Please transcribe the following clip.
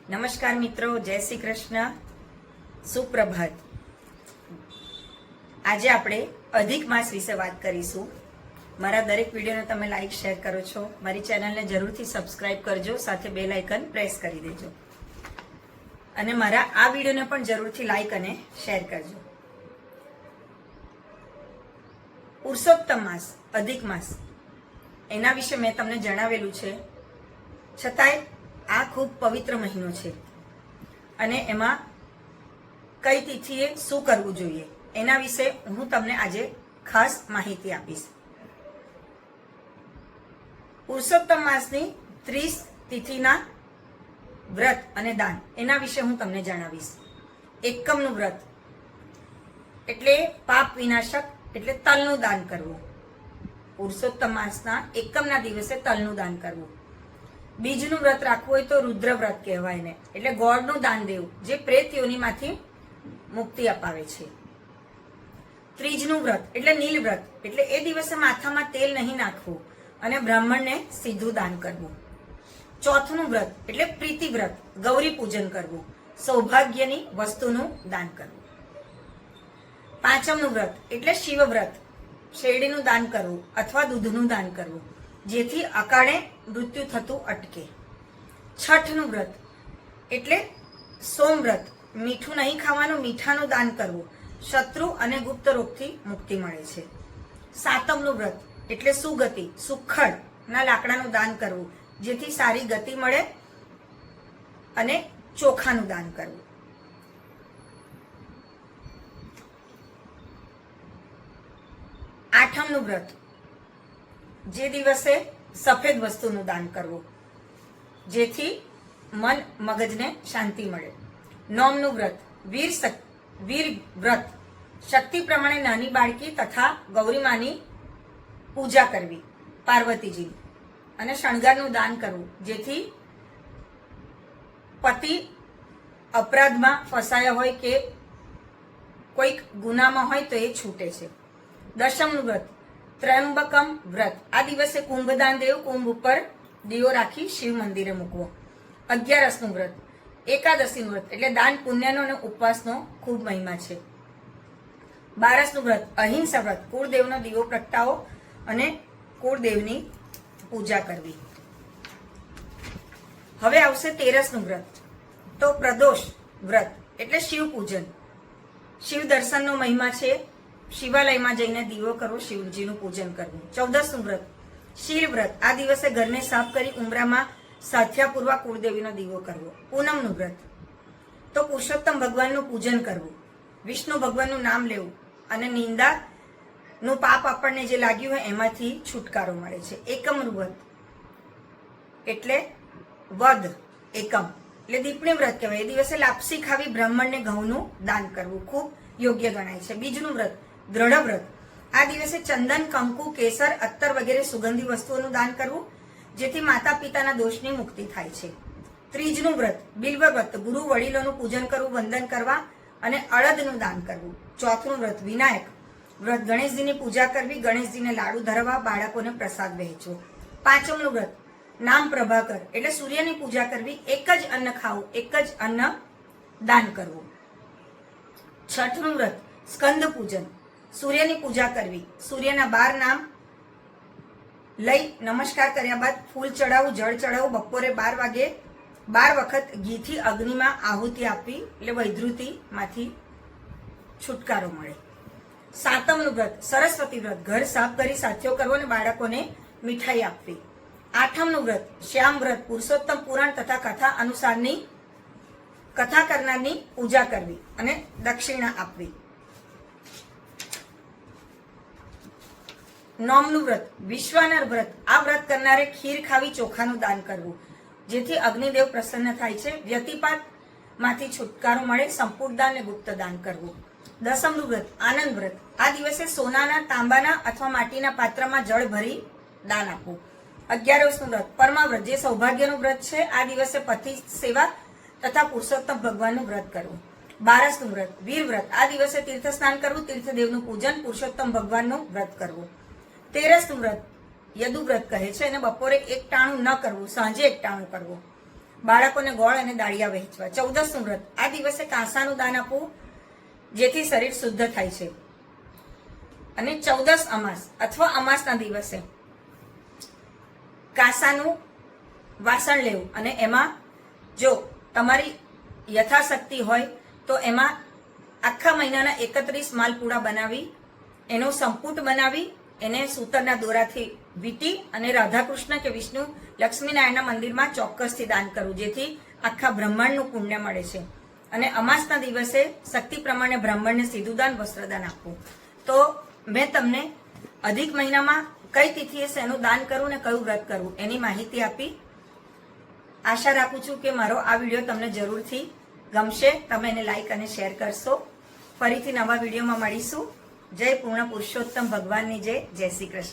નમસ્કાર મિત્રો, જય શ્રી કૃષ્ણ, સુપ્રભાત। આજે આપણે અધિક માસ વિશે વાત કરીશું। મારા દરેક વિડીયોને તમે લાઈક શેર કરો છો, મારી ચેનલને જરૂરથી સબસ્ક્રાઇબ કરજો, સાથે બેલ આઇકન પ્રેસ કરી દેજો અને મારા આ વિડીયોને પણ જરૂરથી લાઈક અને શેર કરજો। પુરુષોત્તમ માસ, અધિક માસ, એના વિશે મેં તમને જણાવેલું છે, છતાંય આ ખૂબ પવિત્ર મહિનો છે અને એમાં કઈ તિથિએ શું કરવું જોઈએ એના વિશે હું તમને આજે ખાસ માહિતી આપીશ। પુરુષોત્તમ માસની 30 તિથિના વ્રત અને દાન એના વિશે હું તમને જણાવીશ। એકમનું વ્રત એટલે પાપ વિનાશક, એટલે તલનું દાન કરવું। પુરુષોત્તમ માસના એકમના દિવસે તલનું દાન કરવું। બીજનું વ્રત રાખવું હોય તો રુદ્ર વ્રત કહેવાય ને, એટલે ગોળનું દાન દેવું, જે પ્રેત યોનિમાંથી મુક્તિ અપાવે છે। ત્રીજનું વ્રત એટલે નીલ વ્રત, એટલે એ દિવસે માથામાં તેલ નહીં નાખવું અને બ્રાહ્મણને સીધું દાન કરવું। ચોથનું વ્રત એટલે પ્રીતિ વ્રત, ગૌરી પૂજન કરવું, સૌભાગ્યની વસ્તુનું દાન કરવું। પાંચમનું વ્રત એટલે શિવ વ્રત, શેરડીનું દાન કરવું અથવા દૂધનું દાન કરવું, જેથી અકાળે મૃત્યુ થતું અટકે। છઠનું વ્રત એટલે સોમ વ્રત, મીઠું નહીં ખાવાનું, મીઠાનું દાન કરવું, શત્રુ અને ગુપ્ત રોગથી મુક્તિ મળે છે। સાતમનું વ્રત એટલે સુગતિ, સુખડ ના લાકડાનું દાન કરવું, જેથી સારી ગતિ મળે અને ચોખાનું દાન કરવું। આઠમનું વ્રત, જે દિવસે સફેદ વસ્તુનું દાન કરવું, જેથી મન મગજને શાંતિ મળે। નોમનું વ્રત વીર વ્રત, શક્તિ પ્રમાણે નાની બાળકી તથા ગૌરીમાની પૂજા કરવી, પાર્વતીજીની, અને શણગારનું દાન કરવું, જેથી પતિ અપરાધમાં ફસાયા હોય કે કોઈક ગુનામાં હોય તો એ છૂટે છે। દશમનું વ્રત ત્રયંબકમ વ્રત, આ દિવસે કુંભદાન દેવું, કુંભ ઉપર દીવો રાખી શિવ મંદિરે મૂકવો। 11નું વ્રત એકાદશીનું વ્રત, એટલે દાન પુણ્યનો અને ઉપવાસનો ખૂબ મહિમા છે। 12નું વ્રત અહિંસા વ્રત, કુળદેવનો દીવો પ્રગટાવો અને કુળદેવની પૂજા કરવી। હવે આવશે 13નું વ્રત, તો પ્રદોષ વ્રત એટલે શિવ પૂજન, શિવ દર્શનનો મહિમા છે, શિવાલયમાં જઈને દીવો કરવો, શિવજીનું પૂજન કરવું। 14નું વ્રત શીલ વ્રત, આ દિવસે ઘરને સાફ કરી ઉંબરામાં સાથ્યાપૂર્વક કુળદેવીનો દીવો કરવો। પૂનમનું વ્રત તો પુરુષોત્તમ ભગવાનનું પૂજન કરવું, વિષ્ણુ ભગવાનનું નામ લેવું અને નિંદાનું પાપ આપણને જે લાગ્યું હોય એમાંથી છુટકારો મળે છે। એકમનું વ્રત એટલે વદ, એકમ એટલે દીપણી વ્રત કહેવાય, એ દિવસે લાપસી ખાવી, બ્રાહ્મણને ઘઉંનું દાન કરવું ખૂબ યોગ્ય ગણાય છે। બીજનું વ્રત દ્રઢ વ્રત, આ દિવસે ચંદન, કંકુ, કેસર, અત્તર વગેરે સુગંધી વસ્તુઓનું દાન કરવું, જેથી માતા પિતાના દોષની મુક્તિ થાય છે। ત્રીજનું વ્રત બિલ્વ વ્રત, ગુરુ વડીલોનું પૂજન કરવું, વંદન કરવા અને અડદનું દાન કરવું। ચોથનું વ્રત વિનાયક વ્રત, ગણેશજીની પૂજા કરવી, ગણેશજીને લાડુ ધરવા, બાળકોને પ્રસાદ વહેંચવો। પાંચમનું વ્રત નામ પ્રભાકર, એટલે સૂર્યની પૂજા કરવી, એક જ અન્ન ખાવું, એક જ અન્ન દાન કરવું। છઠનું વ્રત સ્કંદ પૂજન, સૂર્યની પૂજા કરવી, સૂર્યના 12 નામ લઈ નમસ્કાર કર્યા બાદ ફૂલ ચડાવવું, જળ ચડાવવું, બપોરે 12 વાગે 12 વખત ઘીથી અગ્નિમાં આહુતિ આપવી, એટલે વૈધૃતિમાંથી છુટકારો મળે। સાતમનું વ્રત સરસ્વતી વ્રત, ઘર સાફ કરી સાથીઓ કરવો અને બાળકોને મીઠાઈ આપવી। આઠમનું વ્રત શ્યામ વ્રત, પુરુષોત્તમ પુરાણ તથા કથા અનુસારની કથા કરનારની પૂજા કરવી અને દક્ષિણા આપવી। નોમનું વ્રત વિશ્વાનર વ્રત, આ વ્રત કરનારે ખીર ખાવી, ચોખાનું દાન કરવું, જેથી અગ્નિદેવ પ્રસન્ન થાય છે, વ્યતિપાત માંથી છુટકારો મળે, સંપૂર્ણ દાન અને ગુપ્ત દાન કરવું। દસમનું વ્રત આનંદ વ્રત, આ દિવસે સોનાના, તાંબાના અથવા માટીના પાત્રમાં જળ ભરી દાન આપવું। 11મું વ્રત પરમાવ્રત, જે સૌભાગ્યનું વ્રત છે, આ દિવસે પતિ સેવા તથા પુરુષોત્તમ ભગવાનનું વ્રત કરવું। 12મું વ્રત વીર વ્રત, આ દિવસે તીર્થ સ્નાન કરવું, તીર્થદેવનું પૂજન, પુરુષોત્તમ ભગવાનનું વ્રત કરવું। 13મું વ્રત યદુ વ્રત કહે છે, અને બપોરે એક ટાણું ન કરવું, સાંજે એક ટાણું કરવું। બાળકોને ગોળ અને દાળિયા વહેંચવા. 14નું વ્રત, આ દિવસે કાંસાનું દાન આપવું જેથી શરીર શુદ્ધ થાય છે. અને 14 અમાસ અથવા અમાસના દિવસે કાંસાનું વાસણ લેવું અને એમાં જો તમારી યથાશક્તિ હોય તો એમાં આખા મહિનાના 31 માલપુડા બનાવી એનો સંપુટ બનાવી એને સૂતરના દોરાથી વીંટી અને રાધાકૃષ્ણ કે વિષ્ણુ લક્ષ્મીનારાયણના મંદિરમાં ચોક્કસથી દાન કરવું જેથી આખા બ્રહ્માંડનું પુણ્ય મળે છે. અને અમાસના દિવસે શક્તિ પ્રમાણે બ્રાહ્મણને સીધું દાન વસ્ત્રદાન આપવું. તો મેં તમને અધિક મહિનામાં કઈ તિથિએ શેનું દાન કરવું ને કયું વ્રત કરવું એની માહિતી આપી. આશા રાખું છું કે મારો આ વિડીયો તમને જરૂરથી ગમશે. તમે એને લાઈક અને શેર કરશો. ફરીથી નવા વિડીયોમાં મળીશું. જય પૂર્ણ પુરુષોત્તમ ભગવાનની જય. જય શ્રી કૃષ્ણ.